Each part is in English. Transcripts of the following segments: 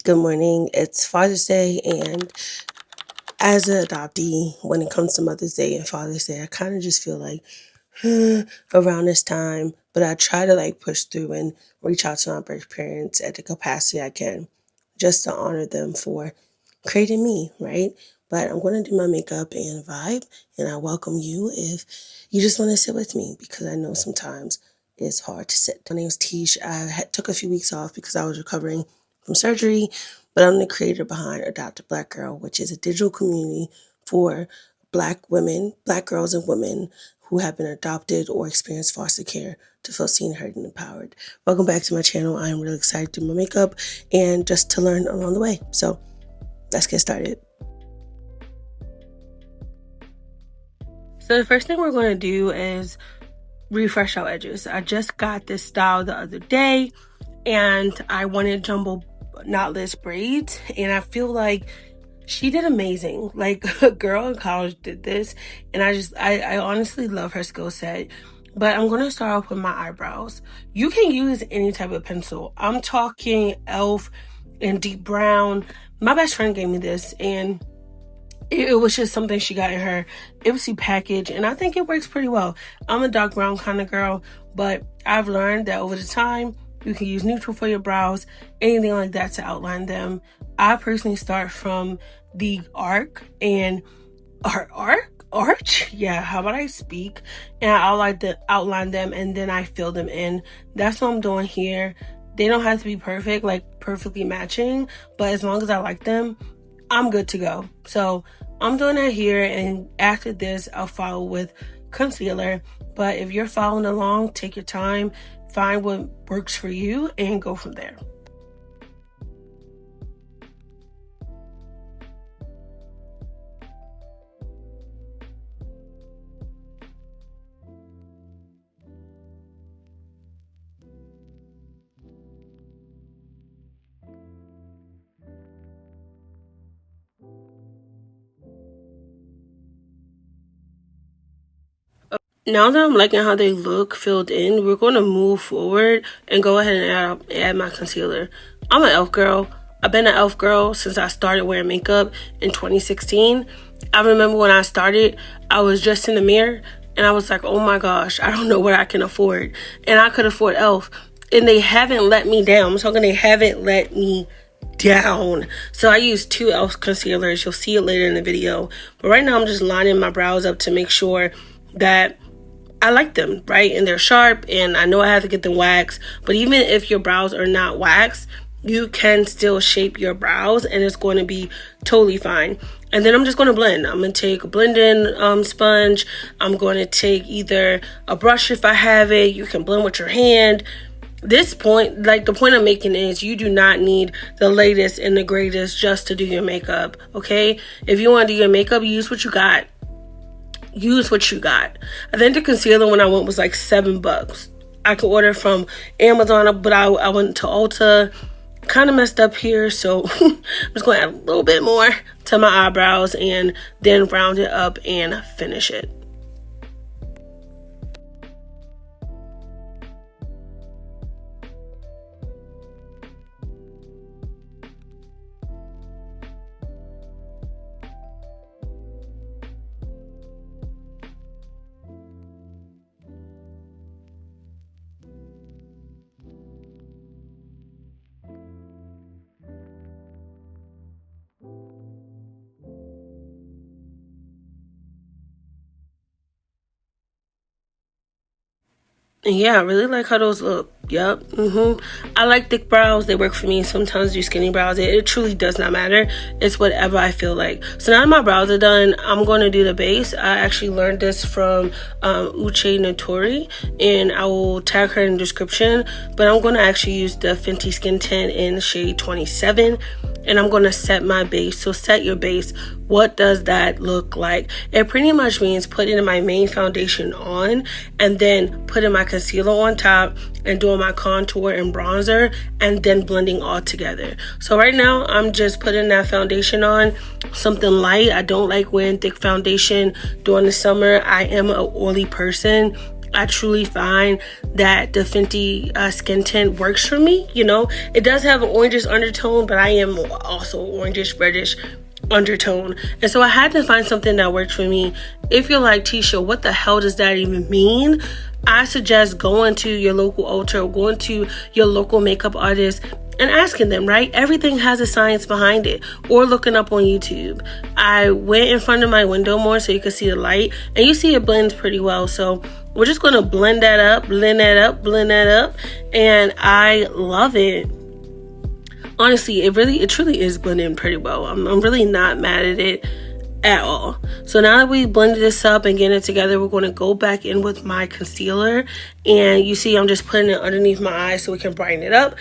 Good morning. It's Father's Day, and as an adoptee, when it comes to Mother's Day and Father's Day, I kind of just feel like around this time, but I try to push through and reach out to my birth parents at the capacity I can, just to honor them for creating me, right? But I'm going to do my makeup and vibe, and I welcome you if you just want to sit with me, because I know sometimes it's hard to sit. My name is Tish. Took a few weeks off because I was recovering from surgery, but I'm the creator behind Adopt a Black Girl, which is a digital community for Black women, Black girls and women who have been adopted or experienced foster care to feel seen, heard, and empowered. Welcome back to my channel. I'm really excited to do my makeup and just to learn along the way. So let's get started. So the first thing we're going to do is refresh our edges. I just got this style the other day, and I wanted jumbo knotless braids, and I feel like she did amazing. Like, a girl in college did this, and I honestly love her skill set. But I'm going to start off with my eyebrows. You can use any type of pencil. I'm talking e.l.f. in deep brown. My best friend gave me this, and it was just something she got in her Ipsy package, and I think it works pretty well. I'm a dark brown kind of girl, but I've learned that over the time, you can use neutral for your brows, anything like that to outline them. I personally start from the arch, yeah, how about I speak? And I outline them, and then I fill them in. That's what I'm doing here. They don't have to be perfect, like perfectly matching, but as long as I like them, I'm good to go. So I'm doing that here, and after this, I'll follow with concealer. But if you're following along, take your time, find what works for you, and go from there. Now that I'm liking how they look filled in, we're going to move forward and go ahead and add my concealer. I'm an e.l.f. girl. I've been an e.l.f. girl since I started wearing makeup in 2016. I remember when I started, I was just in the mirror and I was like, oh my gosh, I don't know what I can afford. And I could afford e.l.f. And they haven't let me down. I'm talking, they haven't let me down. So I use 2 e.l.f. concealers. You'll see it later in the video. But right now I'm just lining my brows up to make sure that I like them, right? And they're sharp, and I know I have to get them waxed, but even if your brows are not waxed, you can still shape your brows, and it's going to be totally fine. And then I'm just going to blend. I'm going to take a blend-in sponge. I'm going to take either a brush if I have it. You can blend with your hand. This point, the point I'm making is you do not need the latest and the greatest just to do your makeup, okay? If you want to do your makeup, use what you got. Use what you got. I think the concealer when I went was like $7. I could order from Amazon, but I went to Ulta. Kind of messed up here, so I'm just going to add a little bit more to my eyebrows and then round it up and finish it. And yeah, I really like how those look. Yep. I like thick brows. They work for me. Sometimes do skinny brows. It truly does not matter. It's whatever I feel like. So now that my brows are done, I'm going to do the base. I actually learned this from Uche Natori, and I will tag her in the description. But I'm going to actually use the Fenty Skin Tint in shade 27. And I'm going to set my base. So set your base. What does that look like? It pretty much means putting my main foundation on and then putting my concealer on top and doing my contour and bronzer and then blending all together. So right now I'm just putting that foundation on, something light. I don't like wearing thick foundation during the summer. I am an oily person. I truly find that the Fenty skin tint works for me. You know, it does have an orangish undertone, but I am also orangish, reddish undertone. And so I had to find something that worked for me. If you're like, Tisha, what the hell does that even mean? I suggest going to your local Ulta or going to your local makeup artist and asking them, right? Everything has a science behind it. Or looking up on YouTube. I went in front of my window more so you can see the light, and you see it blends pretty well. So we're just going to blend that up, and I love it. Honestly, it truly is blending pretty well. I'm really not mad at it at all. So now that we blended this up and getting it together, we're going to go back in with my concealer, and you see I'm just putting it underneath my eyes so we can brighten it up.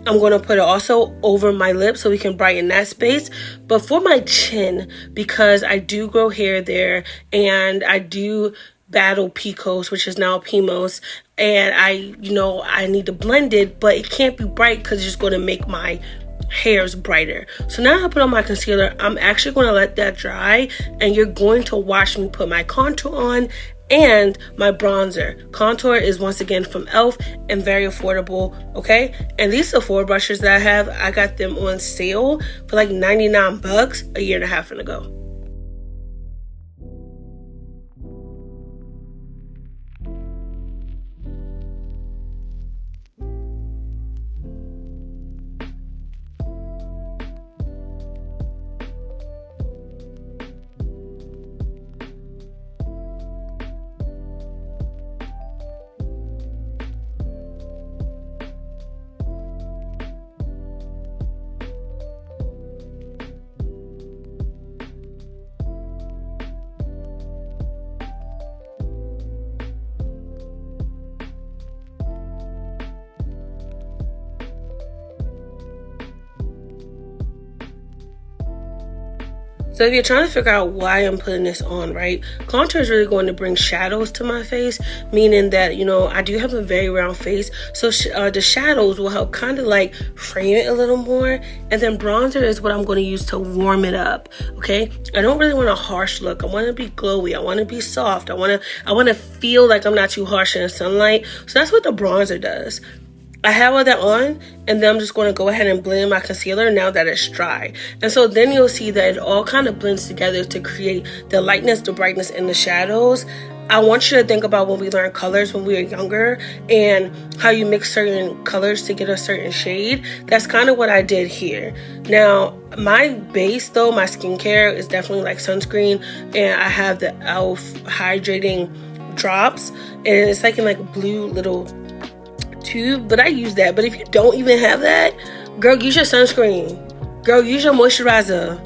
I'm going to put it also over my lips so we can brighten that space. But for my chin, because I do grow hair there and I do battle PCOS, which is now PMOS, and I need to blend it, but it can't be bright because it's just going to make my hairs brighter. So now I put on my concealer. I'm actually going to let that dry, and you're going to watch me put my contour on and my bronzer. Contour is once again from e.l.f. and very affordable, okay? And these Sephora brushes that I have, I got them on sale for like 99 bucks a year and a half ago. So if you're trying to figure out why I'm putting this on, right? Contour is really going to bring shadows to my face, meaning that, I do have a very round face. So the shadows will help kind of like frame it a little more. And then bronzer is what I'm going to use to warm it up, okay? I don't really want a harsh look. I want to be glowy. I want to be soft. I want to feel like I'm not too harsh in the sunlight. So that's what the bronzer does. I have all that on, and then I'm just going to go ahead and blend my concealer now that it's dry. And so then you'll see that it all kind of blends together to create the lightness, the brightness, and the shadows. I want you to think about when we learned colors when we were younger and how you mix certain colors to get a certain shade. That's kind of what I did here. Now, my base, though, my skincare is definitely like sunscreen, and I have the e.l.f. hydrating drops, and it's like in like a blue little tube, but I use that. But if you don't even have that, girl, use your sunscreen. Girl, use your moisturizer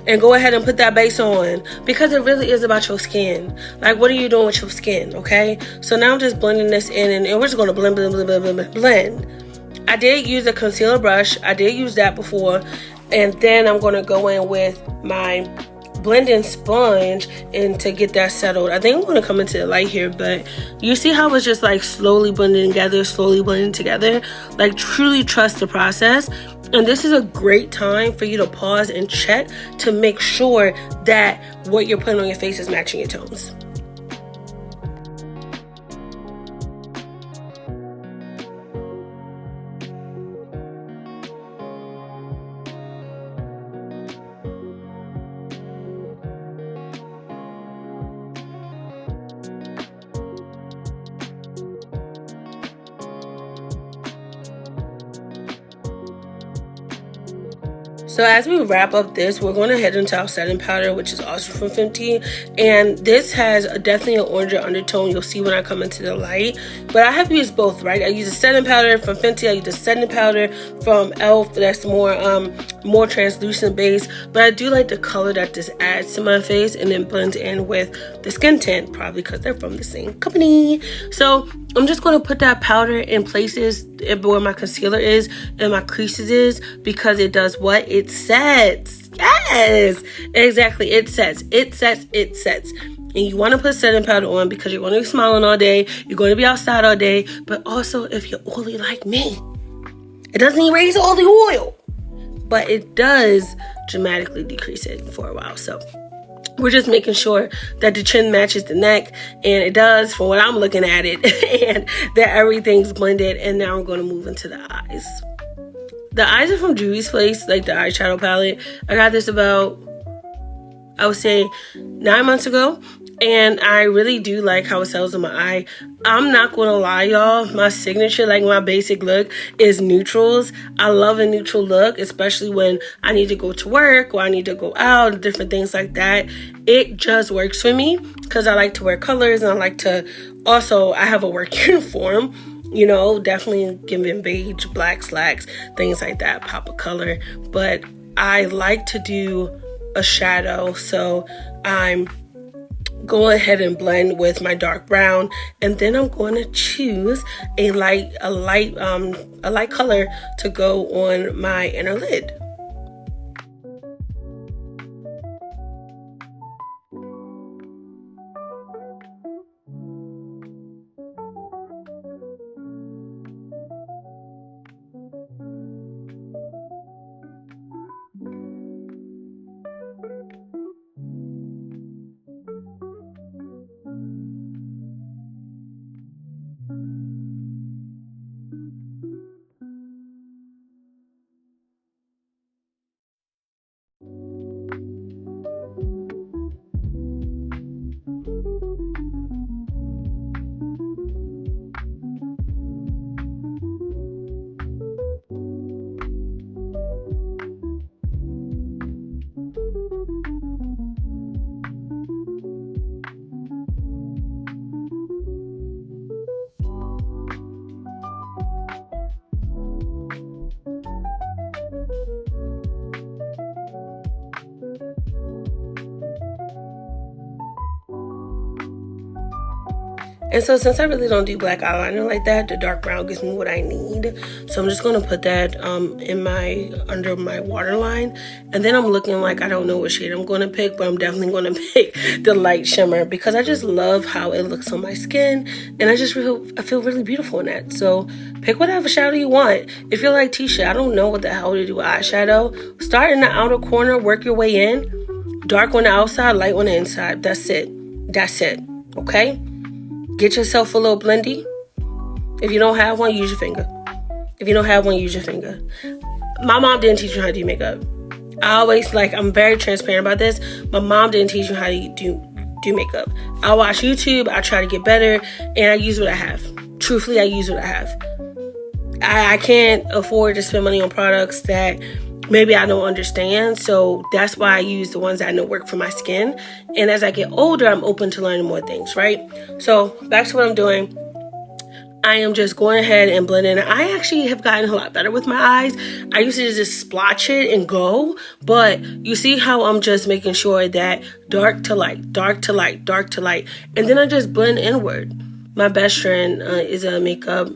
and go ahead and put that base on, because it really is about your skin. Like, what are you doing with your skin, okay? So now I'm just blending this in, and we're just going to blend. I did use a concealer brush. I did use that before, and then I'm going to go in with my blending sponge and to get that settled. I think I'm going to come into the light here, but you see how it's just like slowly blending together. Like, truly trust the process. And this is a great time for you to pause and check to make sure that what you're putting on your face is matching your tones. So as we wrap up this, we're going to head into our setting powder, which is also from Fenty. And this has definitely an oranger undertone. You'll see when I come into the light. But I have used both, right? I use a setting powder from Fenty. I use a setting powder from e.l.f. that's more translucent base. But I do like the color that this adds to my face and then blends in with the skin tint, probably because they're from the same company. So I'm just going to put that powder in places where my concealer is and my creases is, because it does what? It sets. Yes, exactly. It sets. And you want to put setting powder on because you're going to be smiling all day. You're going to be outside all day. But also, if you're oily like me, it doesn't erase all the oil, but it does dramatically decrease it for a while. So We're just making sure that the chin matches the neck, and it does from what I'm looking at it, and that everything's blended. And now I'm going to move into the eyes. The eyes are from Juvies Place, like the eyeshadow palette. I got this about, I would say, 9 months ago, and I really do like how it sells in my eye. I'm not gonna lie, y'all, my signature, like my basic look, is neutrals. I love a neutral look, especially when I need to go to work or I need to go out, different things like that. It just works for me because I like to wear colors, and I like to also, I have a work uniform, you know, definitely giving beige, black slacks, things like that, pop of color. But I like to do a shadow, so I'm go ahead and blend with my dark brown, and then I'm going to choose a light color to go on my inner lid. And so since I really don't do black eyeliner like that, the dark brown gives me what I need. So I'm just going to put that under my waterline. And then I'm looking like I don't know what shade I'm going to pick, but I'm definitely going to pick the light shimmer because I just love how it looks on my skin. And I feel really beautiful in that. So pick whatever shadow you want. If you're like, Tisha, I don't know what the hell to do with eyeshadow, start in the outer corner, work your way in. Dark on the outside, light on the inside. That's it. Okay? Get yourself a little blendy. If you don't have one, use your finger. My mom didn't teach me how to do makeup. I'm very transparent about this. My mom didn't teach me how to do makeup. I watch YouTube, I try to get better, and I use what I have. Truthfully, I use what I have. I can't afford to spend money on products that maybe I don't understand, so that's why I use the ones that I know work for my skin. And as I get older, I'm open to learning more things, right? So back to what I'm doing. I am just going ahead and blending. I actually have gotten a lot better with my eyes. I used to just splotch it and go, but you see how I'm just making sure that dark to light, dark to light, dark to light, and then I just blend inward. My best friend is a makeup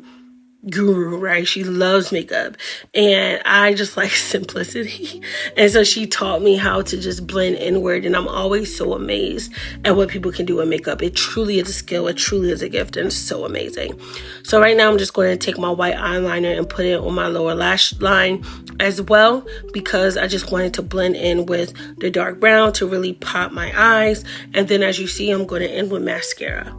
guru, right? She loves makeup, and I just like simplicity, and so she taught me how to just blend inward, and I'm always so amazed at what people can do with makeup. It truly is a skill, it truly is a gift, and it's so amazing. So right now I'm just going to take my white eyeliner and put it on my lower lash line as well, because I just wanted to blend in with the dark brown to really pop my eyes. And then as you see, I'm going to end with mascara.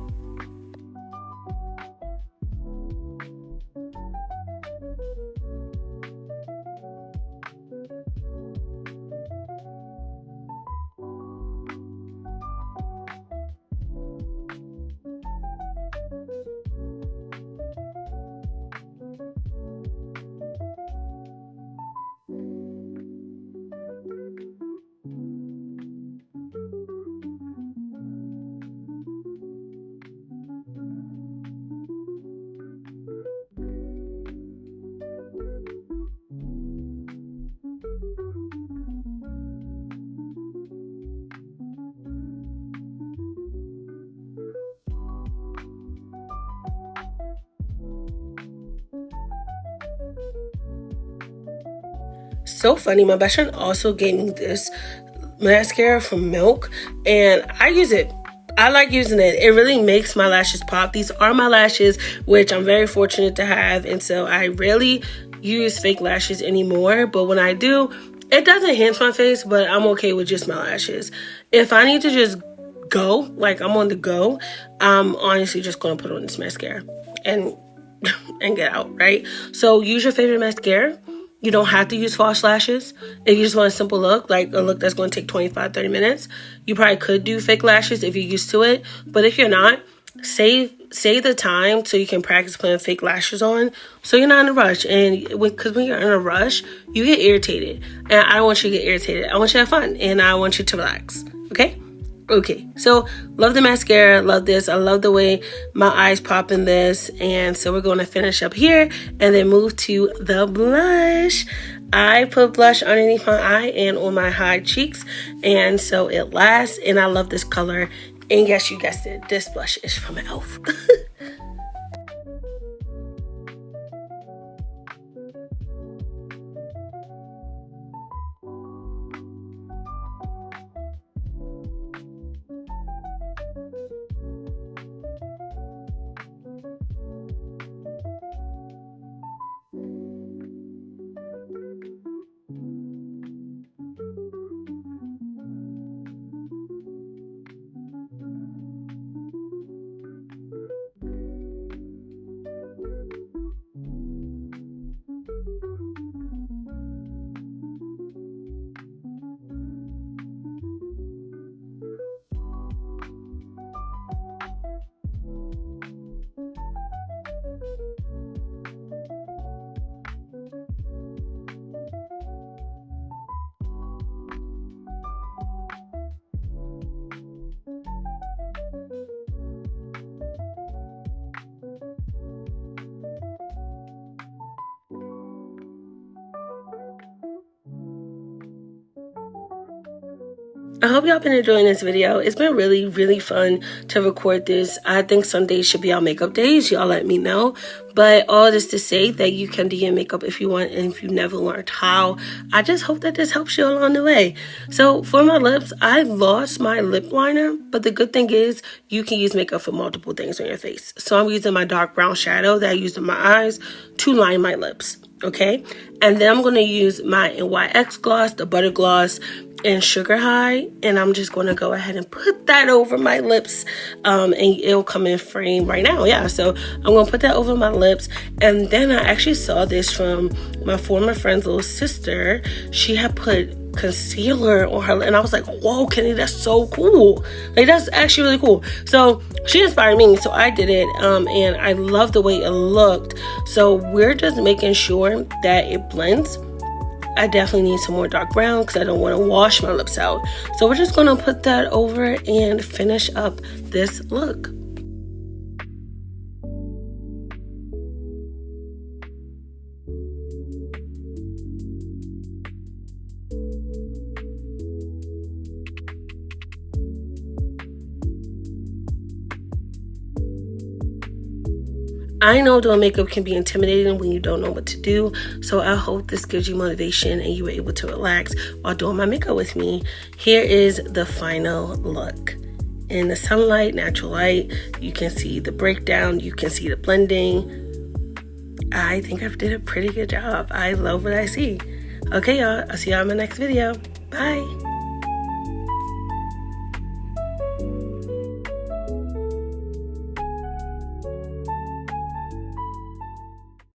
So funny, my best friend also gave me this mascara from Milk, and I use it. I like using it. It really makes my lashes pop. These are my lashes, which I'm very fortunate to have, and so I rarely use fake lashes anymore, but when I do, It doesn't enhance my face, but I'm okay with just my lashes. If I need to just go, like I'm on the go, I'm honestly just gonna put on this mascara and get out, right? So use your favorite mascara. You don't have to use false lashes. If you just want a simple look, like a look that's going to take 25-30 minutes, you probably could do fake lashes if you're used to it. But if you're not, save the time so you can practice putting fake lashes on, so you're not in a rush. And because when you're in a rush, you get irritated, and I don't want you to get irritated. I want you to have fun, and I want you to relax. Okay, so love the mascara, love this. I love the way my eyes pop in this. And so we're going to finish up here and then move to the blush. I put blush underneath my eye and on my high cheeks, and so it lasts, and I love this color. And yes, you guessed it, this blush is from e.l.f. I hope y'all been enjoying this video. It's been really, really fun to record this. I think Sundays should be our makeup days. Y'all let me know. But all this to say that you can do your makeup if you want, and if you never learned how, I just hope that this helps you along the way. So for my lips, I lost my lip liner, but the good thing is you can use makeup for multiple things on your face. So I'm using my dark brown shadow that I used in my eyes to line my lips. Okay, and then I'm going to use my NYX gloss, the butter gloss in Sugar High, and I'm just going to go ahead and put that over my lips, and it'll come in frame right now. Yeah, so I'm going to put that over my lips. And then I actually saw this from my former friend's little sister. She had put concealer on her, and I was like, whoa, Kenny, that's so cool. Like, that's actually really cool. So she inspired me, so I did it, and I love the way it looked. So we're just making sure that it blends. I definitely need some more dark brown because I don't want to wash my lips out. So we're just going to put that over and finish up this look. I know doing makeup can be intimidating when you don't know what to do, so I hope this gives you motivation and you were able to relax while doing my makeup with me. Here is the final look. In the sunlight, natural light, you can see the breakdown, you can see the blending. I think I did a pretty good job. I love what I see. Okay, y'all, I'll see y'all in my next video. Bye.